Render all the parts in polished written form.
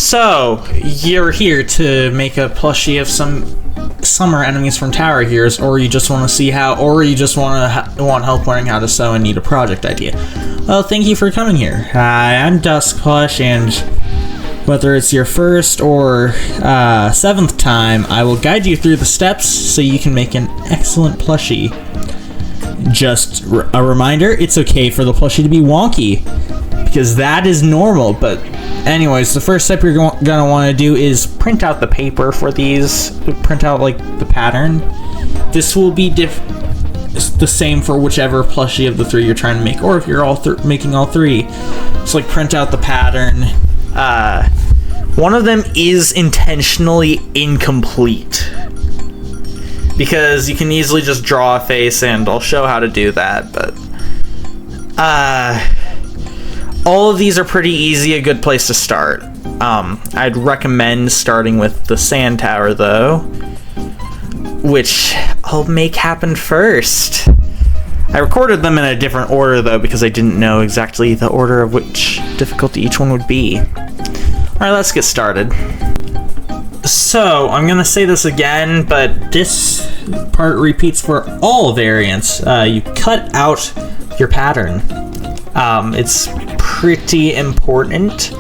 So, you're here to make a plushie of some summer enemies from Tower Heroes, or you just want to see how, or you just want help learning how to sew and need a project idea. Well, thank you for coming here. Hi, I'm Dusk Plush, and whether it's your first or 7th time, I will guide you through the steps so you can make an excellent plushie. Just a reminder, it's okay for the plushie to be wonky, because that is normal, but anyways, the first step you're gonna want to do is print out the paper for these. Print out like the pattern. This will be the same for whichever plushie of the three you're trying to make, or if you're making all three. So like print out the pattern. One of them is intentionally incomplete, because you can easily just draw a face, and I'll show how to do that, but all of these are pretty easy, a good place to start. I'd recommend starting with the sand tower though, which I'll make happen first. I recorded them in a different order though, because I didn't know exactly the order of which difficulty each one would be. Alright, let's get started. So, I'm gonna say this again, but this part repeats for all variants. You cut out your pattern. It's pretty important.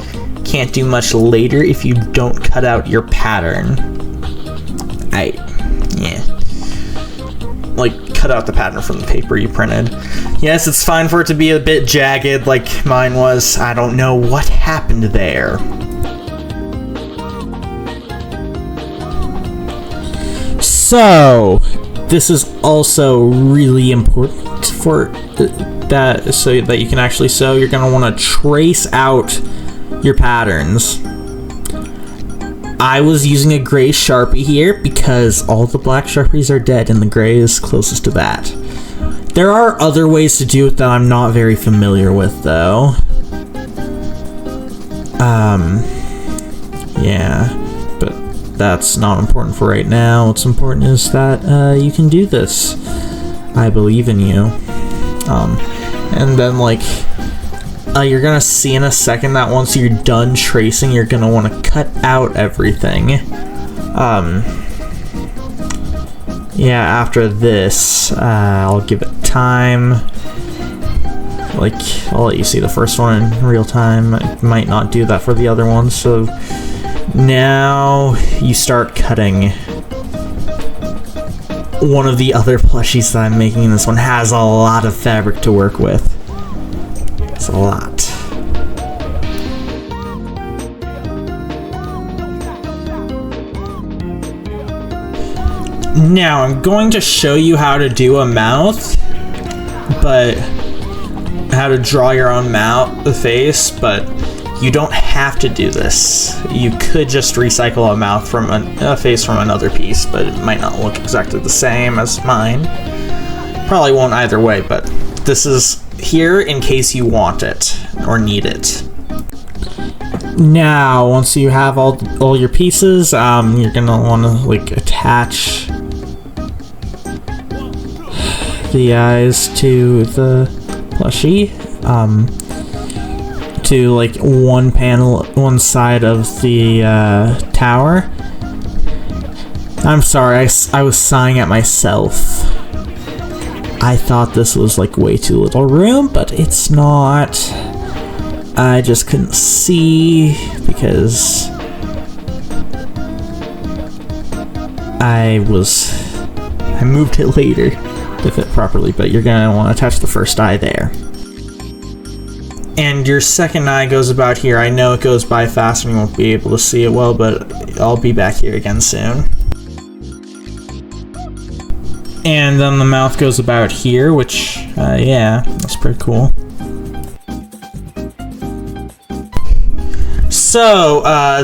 Can't do much later if you don't cut out your pattern. Like, cut out the pattern from the paper you printed. Yes, it's fine for it to be a bit jagged like mine was. I don't know what happened there. So, this is also really important for that, so that you can actually sew. You're going to want to trace out your patterns. I was using a gray Sharpie here because all the black Sharpies are dead and the gray is closest to that. There are other ways to do it that I'm not very familiar with though. Yeah, but that's not important for right now. What's important is that you can do this. I believe in you. And then like you're gonna see in a second that once you're done tracing, you're gonna want to cut out everything. Yeah, after this, I'll give it time. Like, I'll let you see the first one in real time. I might not do that for the other ones, so now you start cutting. One of the other plushies that I'm making in this one has a lot of fabric to work with. It's a lot. Now, I'm going to show you how to do a mouth, but how to draw your own mouth, the face, but you don't have to do this. You could just recycle a mouth from a face from another piece, but it might not look exactly the same as mine. Probably won't either way, but this is here in case you want it or need it. Now, once you have all your pieces, you're gonna want to like attach the eyes to the plushie. To like one side of the tower. I'm sorry, I was sighing at myself. I thought this was like way too little room, but it's not. I just couldn't see because I moved it later to fit properly, but you're gonna want to attach the first eye there. And your second eye goes about here. I know it goes by fast and you won't be able to see it well, but I'll be back here again soon. And then the mouth goes about here, which, yeah, that's pretty cool. So,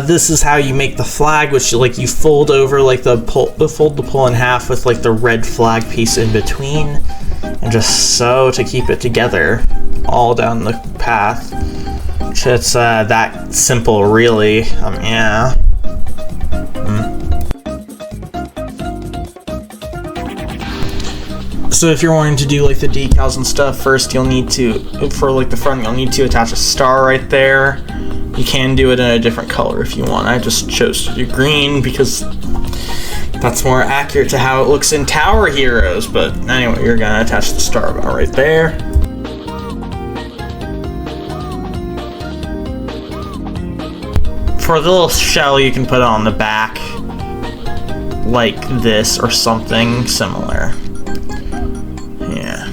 this is how you make the flag, which like you fold over like fold the pole in half with like the red flag piece in between, and just sew to keep it together all down the path. It's that simple, really. Yeah. So if you're wanting to do like the decals and stuff, first you'll need to, for like the front, you'll need to attach a star right there. You can do it in a different color if you want. I just chose to do green because that's more accurate to how it looks in Tower Heroes. But anyway, you're gonna attach the star about right there. For the little shell, you can put it on the back like this or something similar. Yeah.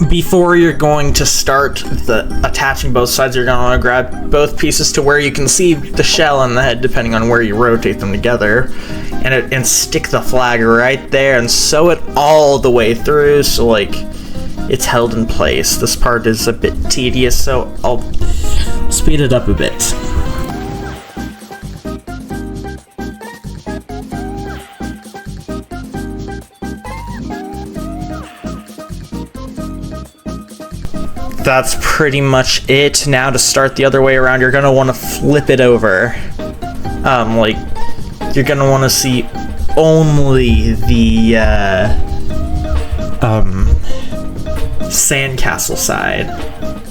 Before you're going to start attaching both sides, you're going to want to grab both pieces to where you can see the shell and the head, depending on where you rotate them together, and stick the flag right there and sew it all the way through, so like it's held in place. This part is a bit tedious, so I'll speed it up a bit. That's pretty much it. Now to start the other way around, you're gonna want to flip it over. Like, you're gonna want to see only the sandcastle side.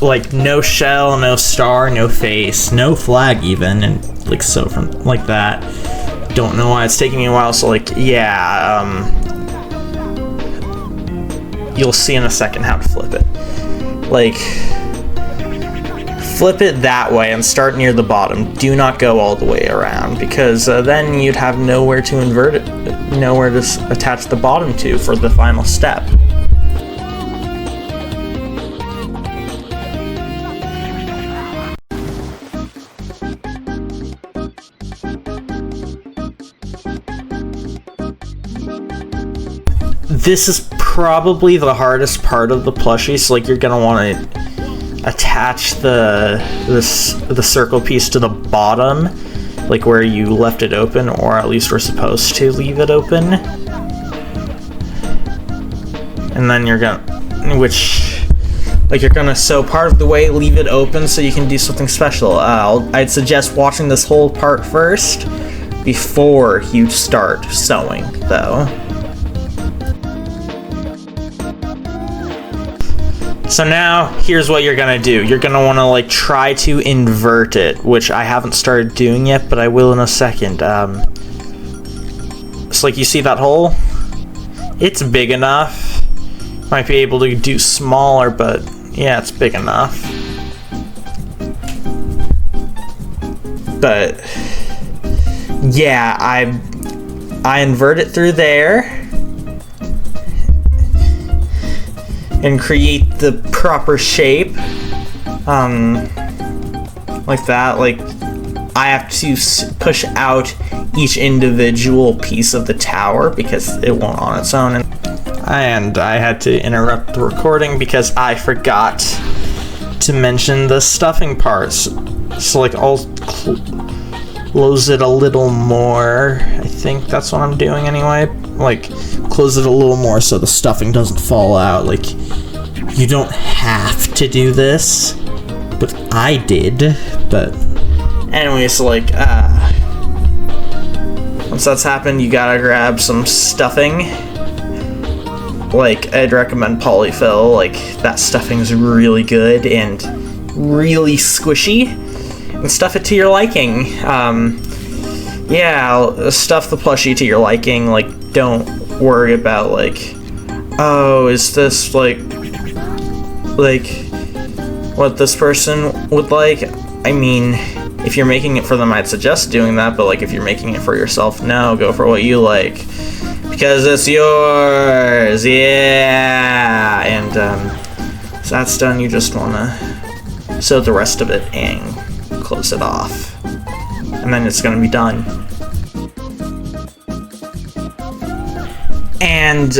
Like, no shell, no star, no face, no flag even, and like so from like that. Don't know why it's taking me a while, so like, yeah, you'll see in a second how to flip it. Like, flip it that way and start near the bottom. Do not go all the way around, because then you'd have nowhere to invert it, nowhere to attach the bottom to for the final step. This is probably the hardest part of the plushie, so like you're gonna want to attach the circle piece to the bottom, like where you left it open, or at least we're supposed to leave it open. And then you're gonna, you're gonna sew part of the way, leave it open so you can do something special. I'd suggest watching this whole part first before you start sewing, though. So now, here's what you're gonna do. You're gonna wanna like try to invert it, which I haven't started doing yet, but I will in a second. So like you see that hole? It's big enough. Might be able to do smaller, but yeah, it's big enough. But yeah, I invert it through there and create the proper shape, like that. Like, I have to push out each individual piece of the tower because it won't on its own. And I had to interrupt the recording because I forgot to mention the stuffing parts. So like, I'll close it a little more. I think that's what I'm doing anyway. Like, close it a little more so the stuffing doesn't fall out. Like, you don't have to do this, but I did. But anyway, so like, once that's happened, you gotta grab some stuffing. Like, I'd recommend polyfill. Like, that stuffing's really good and really squishy, and stuff it to your liking. Yeah, stuff the plushie to your liking. Like, don't worry about like, oh, is this like what this person would like? I mean, if you're making it for them, I'd suggest doing that, but like if you're making it for yourself, no, go for what you like, because it's yours. Yeah. And so that's done, you just wanna sew the rest of it and close it off, and then it's gonna be done. And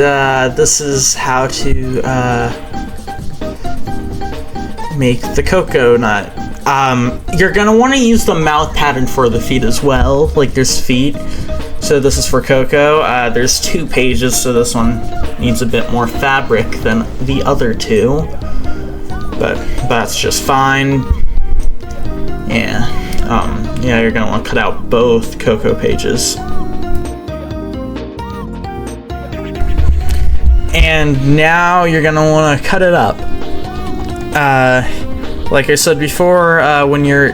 this is how to make the Coco nut. You're gonna want to use the mouth pattern for the feet as well. Like, there's feet, so this is for Coco. There's 2 pages, so this one needs a bit more fabric than the other 2, but that's just fine. Yeah, yeah, you're gonna want to cut out both Coco pages. And And now you're gonna want to cut it up. Like I said before, when you're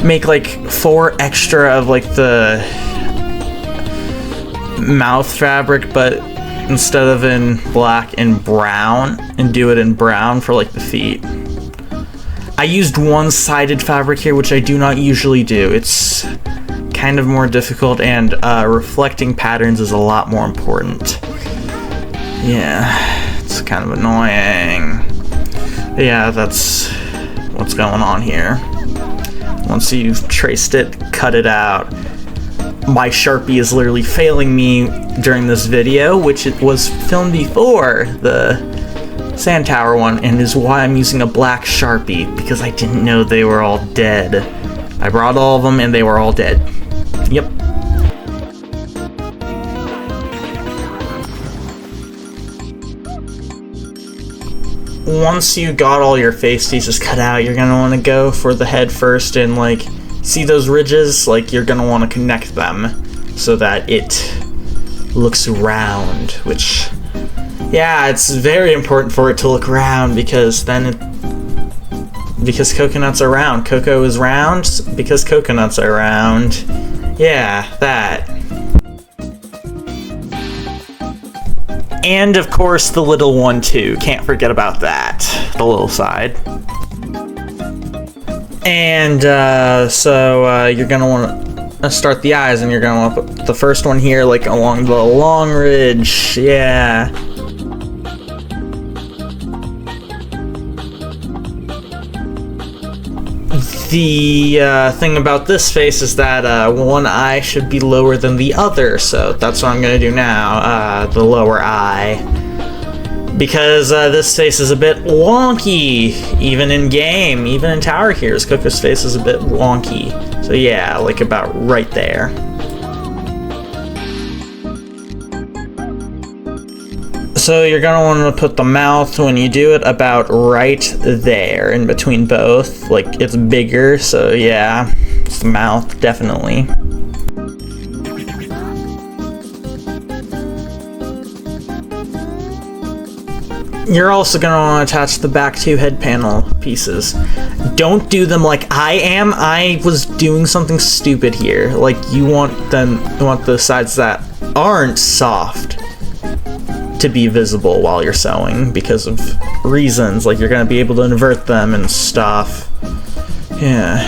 make like 4 extra of like the mouth fabric, but instead of in black and brown, and do it in brown for like the feet. I used one-sided fabric here, which I do not usually do. It's kind of more difficult, and reflecting patterns is a lot more important. Yeah, it's kind of annoying. Yeah, that's what's going on here. Once you've traced it, cut it out. My Sharpie is literally failing me during this video, which it was filmed before the Sand Tower one, and is why I'm using a black Sharpie, because I didn't know they were all dead. I brought all of them and they were all dead. Yep. Once you got all your face pieces cut out, you're gonna want to go for the head first, and like, see those ridges? Like, you're gonna want to connect them so that it looks round, which, yeah, it's very important for it to look round, because then because coconuts are round. Coco is round because coconuts are round. Yeah, that. And of course the little one too, can't forget about that, the little side. And so you're gonna want to start the eyes, and you're gonna want to put the first one here, like along the long ridge. Yeah. The thing about this face is that one eye should be lower than the other, so that's what I'm gonna do now, the lower eye. Because this face is a bit wonky, even in game, even in Tower Heroes, Coco's face is a bit wonky. So yeah, like about right there. So you're gonna want to put the mouth, when you do it, about right there, in between both. Like, it's bigger, so yeah, it's the mouth, definitely. You're also going to want to attach the back 2 head panel pieces. Don't do them like I am. I was doing something stupid here. Like, you want the sides that aren't soft to be visible while you're sewing because of reasons. Like, you're going to be able to invert them and stuff. Yeah.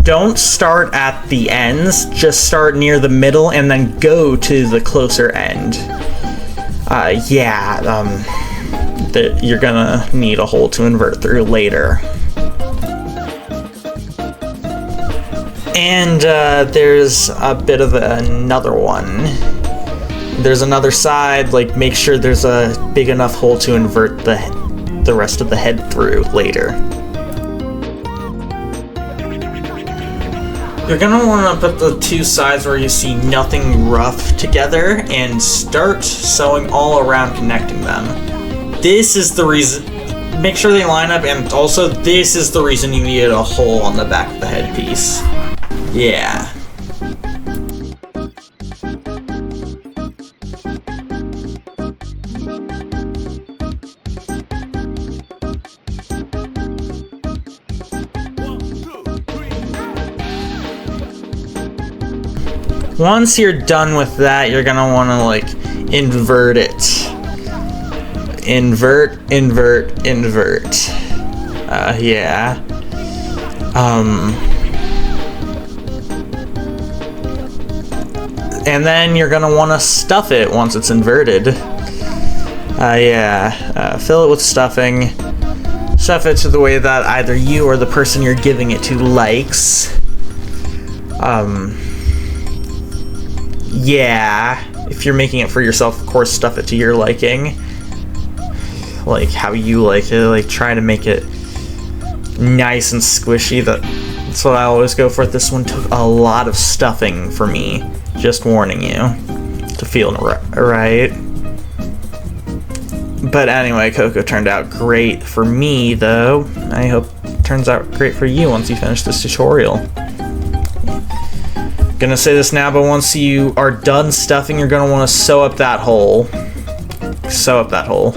Don't start at the ends. Just start near the middle and then go to the closer end. That you're gonna need a hole to invert through later. And there's a bit of another one. There's another side, like, make sure there's a big enough hole to invert the rest of the head through later. You're gonna want to put the 2 sides where you see nothing rough together and start sewing all around, connecting them. This is the reason, make sure they line up, and also this is the reason you needed a hole on the back of the headpiece. Yeah. Once you're done with that, you're gonna want to, like, invert it. Invert, invert, invert. Yeah. And then you're gonna want to stuff it once it's inverted. Fill it with stuffing. Stuff it to the way that either you or the person you're giving it to likes. Yeah, if you're making it for yourself, of course, stuff it to your liking. Like, how you like it. Like, try to make it nice and squishy. That's what I always go for. This one took a lot of stuffing for me. Just warning you. To feel right. But anyway, Coco turned out great for me, though. I hope it turns out great for you once you finish this tutorial. Gonna say this now, but once you are done stuffing, you're gonna want to sew up that hole. sew up that hole.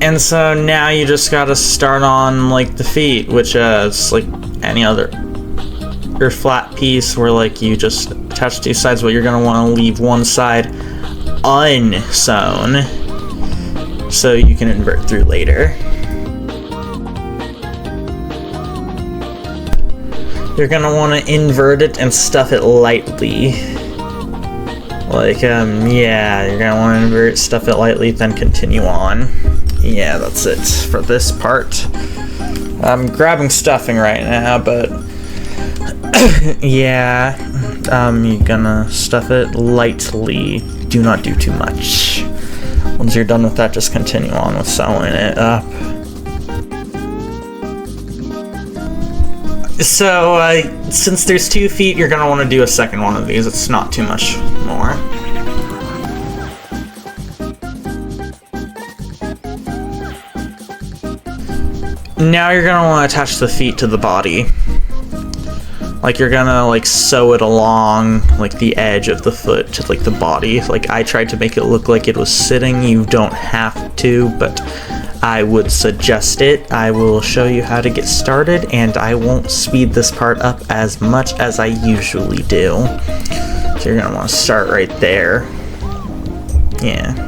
And so now you just gotta start on like the feet, which is like any other your flat piece where like you just attach two sides, but you're gonna want to leave one side unsewn so you can invert through later. You're gonna want to invert it and stuff it lightly. Like, yeah, you're gonna want to invert, stuff it lightly, then continue on. Yeah, that's it for this part. I'm grabbing stuffing right now, but yeah, you're gonna stuff it lightly. Do not do too much. Once you're done with that, just continue on with sewing it up. So, since there's 2 feet, you're gonna want to do a second one of these. It's not too much more. Now you're gonna want to attach the feet to the body. Like you're gonna like sew it along like the edge of the foot to like the body. Like I tried to make it look like it was sitting. You don't have to, but I would suggest it. I will show you how to get started, and I won't speed this part up as much as I usually do. So you're gonna want to start right there. Yeah.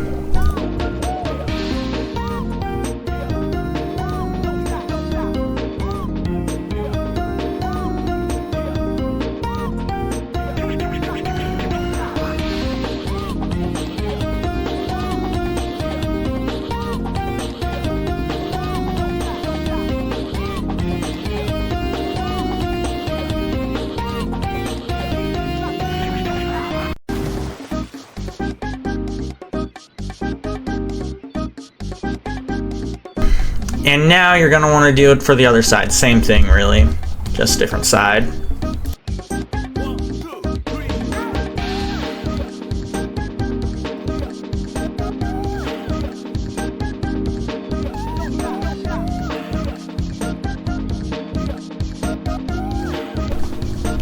And now you're gonna want to do it for the other side. Same thing, really, just different side.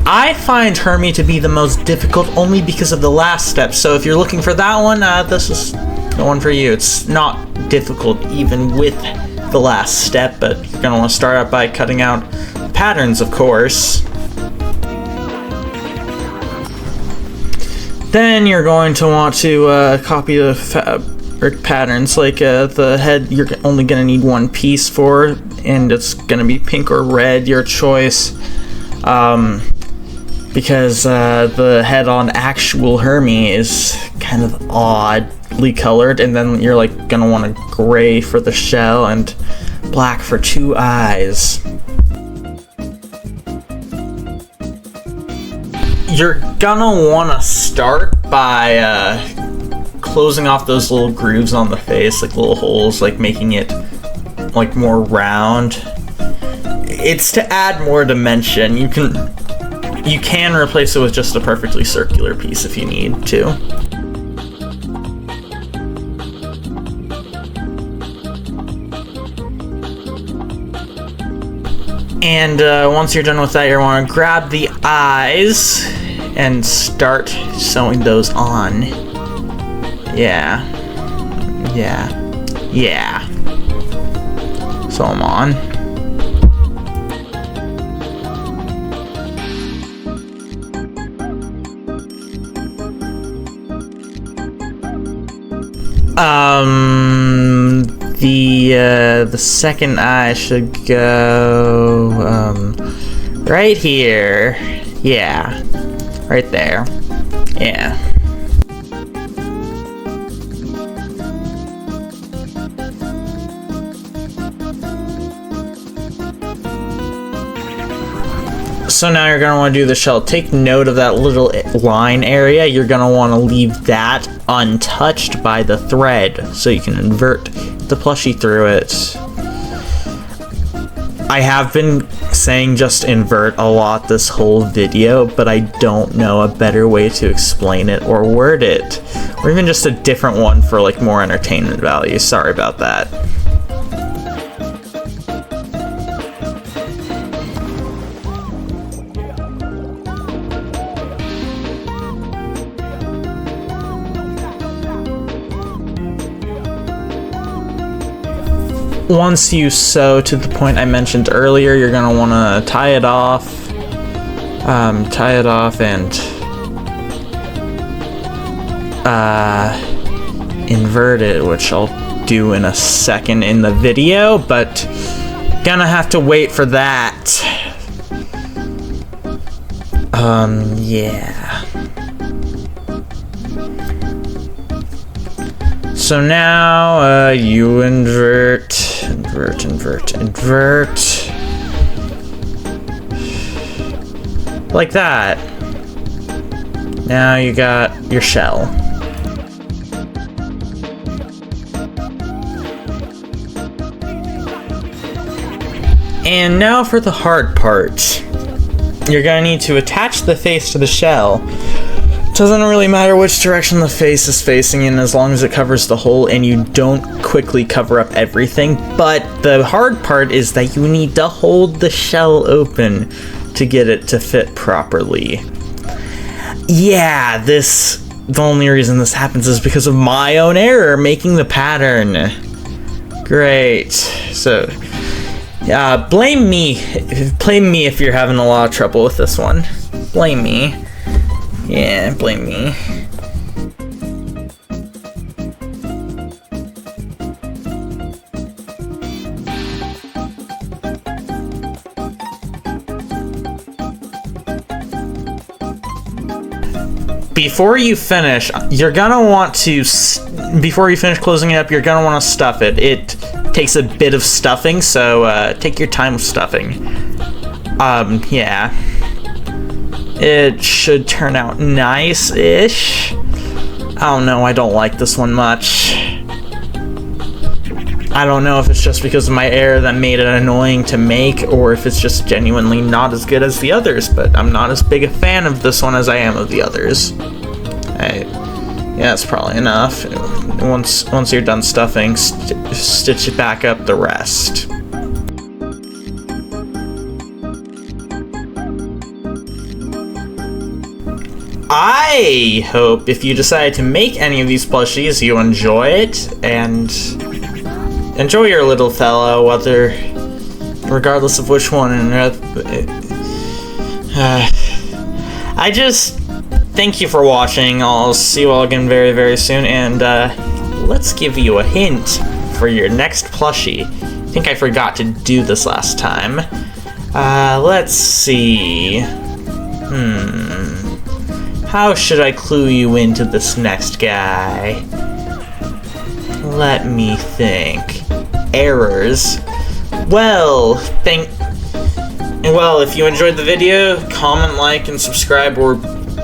I find Hermy to be the most difficult only because of the last step. So if you're looking for that one, this is the one for you. It's not difficult even with the last step, but you're gonna want to start out by cutting out patterns, of course. Then you're going to want to copy the fabric patterns. Like the head, you're only gonna need one piece for, and it's gonna be pink or red, your choice. Because the head on actual Hermy is kind of oddly colored, and then you're like gonna want a gray for the shell and black for 2 eyes. You're gonna want to start by closing off those little grooves on the face, like little holes, like making it like more round. It's to add more dimension. You can replace it with just a perfectly circular piece if you need to. And once you're done with that, you want to grab the eyes and start sewing those on. Yeah. Sew them on. The second eye should go right here. Yeah, right there. Yeah. So now you're going to want to do the shell. Take note of that little line area. You're going to want to leave that untouched by the thread so you can invert the plushie through it. I have been saying just invert a lot this whole video, but I don't know a better way to explain it or word it. Or even just a different one for like more entertainment value. Sorry about that. once you sew to the point I mentioned earlier, you're gonna want to tie it off and invert it, which I'll do in a second in the video, but gonna have to wait for that. Yeah. So now, you invert. Like that. Now you got your shell. And now for the hard part. You're gonna need to attach the face to the shell. Doesn't really matter which direction the face is facing in, as long as it covers the hole and you don't quickly cover up everything. But the hard part is that you need to hold the shell open to get it to fit properly. Yeah, the only reason this happens is because of my own error making the pattern. Great. So, blame me. Blame me if you're having a lot of trouble with this one. Blame me. Yeah, blame me. Before you finish, you're gonna want to, before you finish closing it up, you're gonna want to stuff it. It takes a bit of stuffing, so take your time with stuffing. Yeah. It should turn out nice-ish. I don't know, I don't like this one much. I don't know if it's just because of my error that made it annoying to make, or if it's just genuinely not as good as the others, but I'm not as big a fan of this one as I am of the others. Yeah, that's probably enough. Once you're done stuffing, stitch it back up the rest. I hope if you decide to make any of these plushies, you enjoy it, and enjoy your little fellow, regardless of which one. I just thank you for watching. I'll see you all again very, very soon, and let's give you a hint for your next plushie. I think I forgot to do this last time. Let's see. How should I clue you into this next guy? Let me think. Errors. Well, if you enjoyed the video, comment, like, and subscribe, or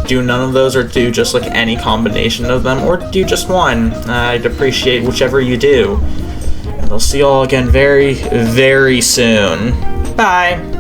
do none of those, or do just like any combination of them, or do just one. I'd appreciate whichever you do. And I'll see you all again very, very soon. Bye!